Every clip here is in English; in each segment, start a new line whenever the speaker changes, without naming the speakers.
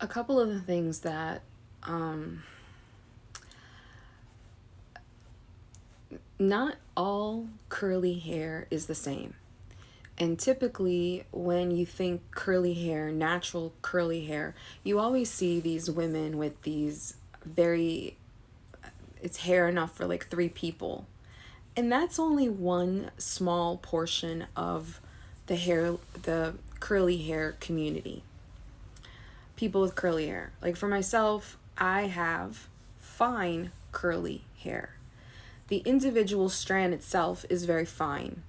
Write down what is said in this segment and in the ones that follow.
A couple of the things that um, not all curly hair is the same. And typically, when you think curly hair, natural curly hair, you always see these women with these very, it's hair enough for like three people. And that's only one small portion of the curly hair community. People with curly hair. Like for myself, I have fine curly hair. The individual strand itself is very fine.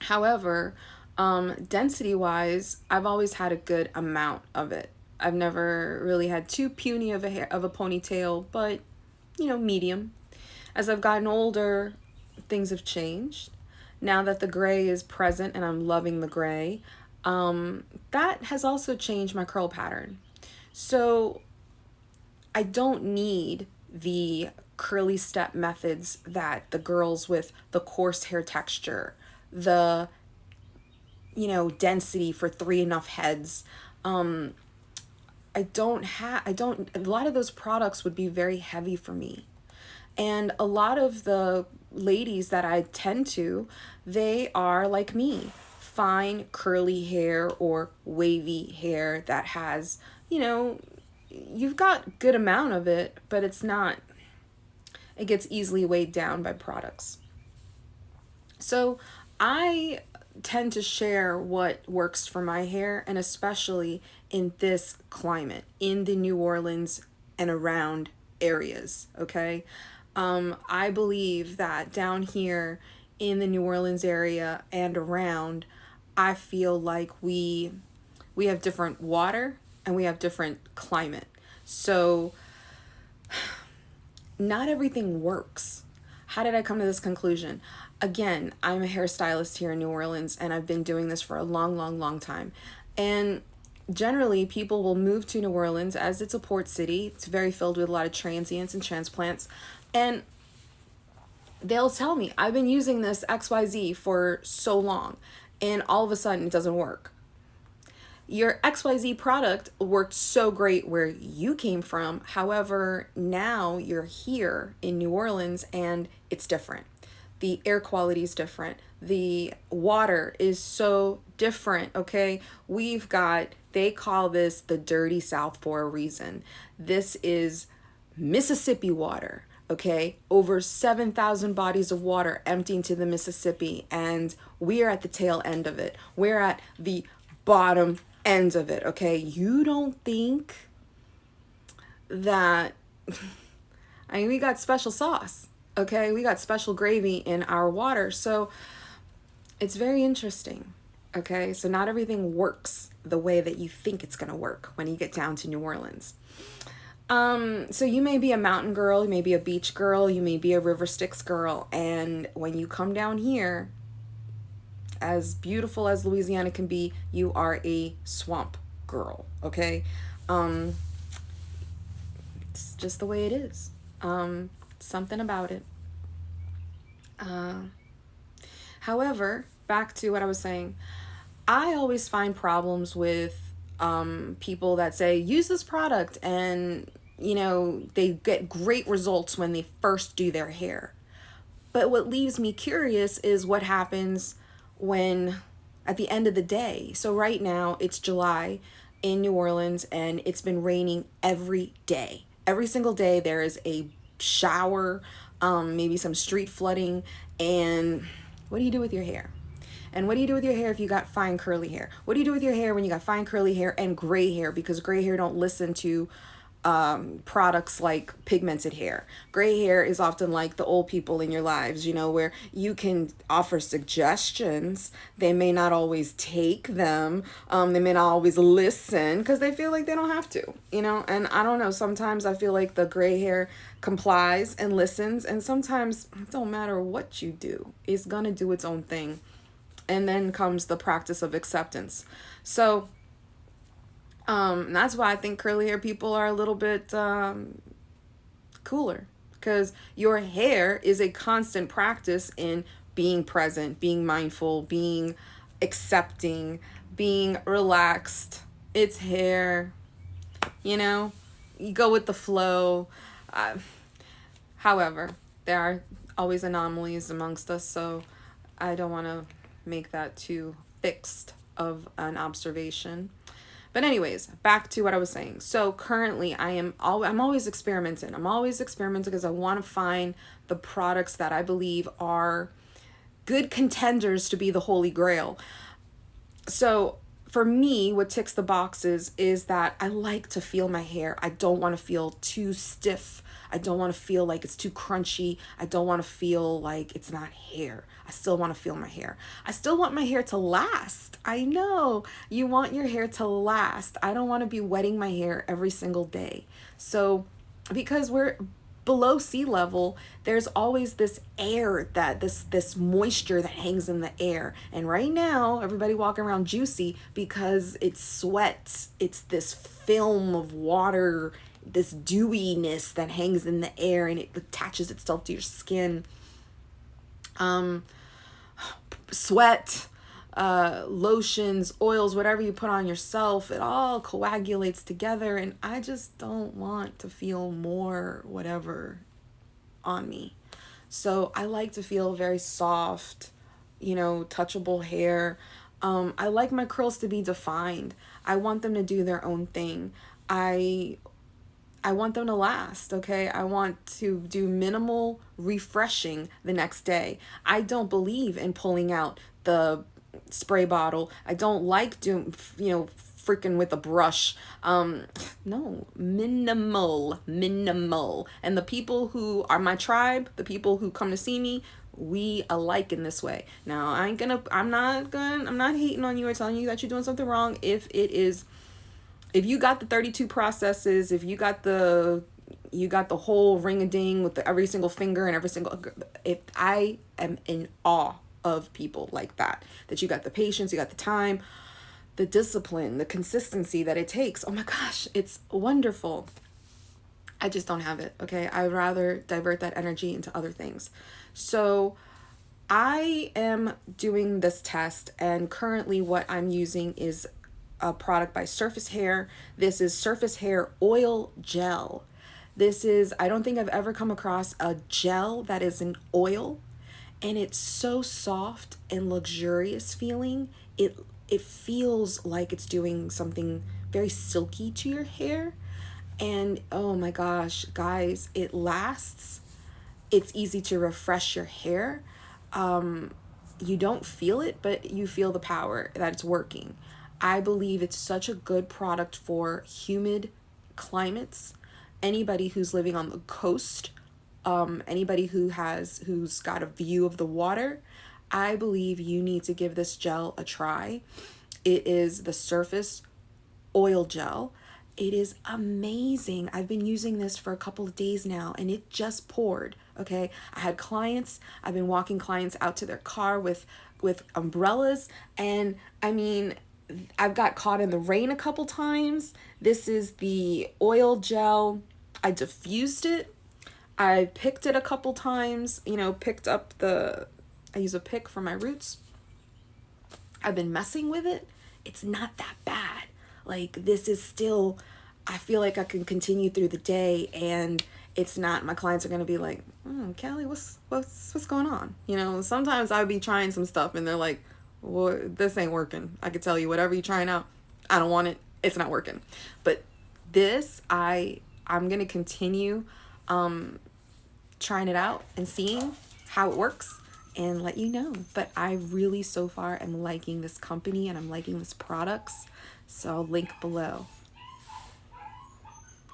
However, density wise, I've always had a good amount of it. I've never really had too puny of a ponytail, but medium. As I've gotten older, things have changed. Now that the gray is present and I'm loving the gray, that has also changed my curl pattern. So I don't need the curly step methods that the girls with the coarse hair texture, the density for three enough heads. I don't, a lot of those products would be very heavy for me. And a lot of the ladies that I tend to, they are like me, fine curly hair or wavy hair that has, you've got good amount of it, but it's not, it gets easily weighed down by products. So I tend to share what works for my hair, and especially in this climate, in the New Orleans and around areas, okay? I believe that down here in the New Orleans area and around, I feel like we have different water and we have different climate. So not everything works. How did I come to this conclusion? Again, I'm a hairstylist here in New Orleans and I've been doing this for a long, long, long time. And generally, people will move to New Orleans as it's a port city. It's very filled with a lot of transients and transplants. And they'll tell me, I've been using this XYZ for so long, and all of a sudden it doesn't work. Your XYZ product worked so great where you came from. However, now you're here in New Orleans and it's different. The air quality is different. The water is so different, okay? We've got, they call this the dirty South for a reason. This is Mississippi water, okay? Over 7,000 bodies of water empty into the Mississippi, and we are at the tail end of it. We're at the bottom end of it, okay? You don't think that, I mean, we got special sauce, okay? We got special gravy in our water. So it's very interesting, okay? So not everything works the way that you think it's gonna work when you get down to New Orleans. So you may be a mountain girl, you may be a beach girl, you may be a river Styx girl, and when you come down here, as beautiful as Louisiana can be, you are a swamp girl, okay? It's just the way it is. Something about it. However, back to what I was saying, I always find problems with people that say, use this product, and, they get great results when they first do their hair. But what leaves me curious is what happens when at the end of the day. So right now it's July in New Orleans and it's been raining every day. Every single day there is a shower, maybe some street flooding. And what do you do with your hair? And what do you do with your hair if you got fine curly hair? What do you do with your hair when you got fine curly hair and gray hair? Because gray hair don't listen to products like pigmented hair. Gray hair is often like the old people in your lives, where you can offer suggestions. They may not always take them. They may not always listen because they feel like they don't have to, and I don't know. Sometimes I feel like the gray hair complies and listens, and sometimes it don't matter what you do. It's gonna do its own thing. And then comes the practice of acceptance. So that's why I think curly hair people are a little bit cooler, because your hair is a constant practice in being present, being mindful, being accepting, being relaxed. It's hair. you know, you go with the flow. Uh, However, there are always anomalies amongst us, so I don't want to make that too fixed of an observation. But anyways, back to what I was saying. So currently I'm always experimenting. I'm always experimenting because I want to find the products that I believe are good contenders to be the holy grail. So for me, what ticks the boxes is that I like to feel my hair. I don't want to feel too stiff. I don't want to feel like it's too crunchy. I don't want to feel like it's not hair. I still want to feel my hair. I still want my hair to last. I know you want your hair to last. I don't want to be wetting my hair every single day. So because we're below sea level, there's always this air, that this moisture that hangs in the air. And right now everybody walking around juicy because it's sweat. It's this film of water, this dewiness that hangs in the air, and it attaches itself to your skin. Sweat, lotions, oils, whatever you put on yourself, it all coagulates together, and I just don't want to feel more whatever on me. So I like to feel very soft, touchable hair. I like my curls to be defined. I want them to do their own thing. I want them to last, okay? I want to do minimal refreshing the next day. I don't believe in pulling out the spray bottle. I don't like doing, freaking with a brush. No, minimal. And the people who are my tribe, the people who come to see me, we alike in this way. Now, I'm not hating on you or telling you that you're doing something wrong. If you got the 32 processes, if you got the whole ring-a-ding with every single finger and every single, if I am in awe of people like that you got the patience, you got the time, the discipline, the consistency that it takes. Oh my gosh, it's wonderful. I just don't have it, okay? I'd rather divert that energy into other things. So I am doing this test, and currently what I'm using is a product by Surface Hair. This is Surface Hair Oil Gel. I don't think I've ever come across a gel that is an oil, and it's so soft and luxurious feeling. It feels like it's doing something very silky to your hair. And oh my gosh, guys, it lasts. It's easy to refresh your hair. You don't feel it, but you feel the power that it's working. I believe it's such a good product for humid climates. Anybody who's living on the coast, anybody who's got a view of the water, I believe you need to give this gel a try. It is the Surface Oil Gel. It is amazing. I've been using this for a couple of days now, and it just poured, okay? I've been walking clients out to their car with umbrellas, and I mean, I've got caught in the rain a couple times. This is the oil gel. I diffused it. I picked it a couple times, I use a pick for my roots. I've been messing with it. It's not that bad. Like, this is still, I feel like I can continue through the day, and it's not, my clients are going to be like, Callie, what's going on? Sometimes I would be trying some stuff and they're like, well, this ain't working. I could tell you whatever you're trying out, I don't want it. It's not working. But this, I'm going to continue trying it out and seeing how it works and let you know. But I really so far am liking this company and I'm liking this products. So I'll link below.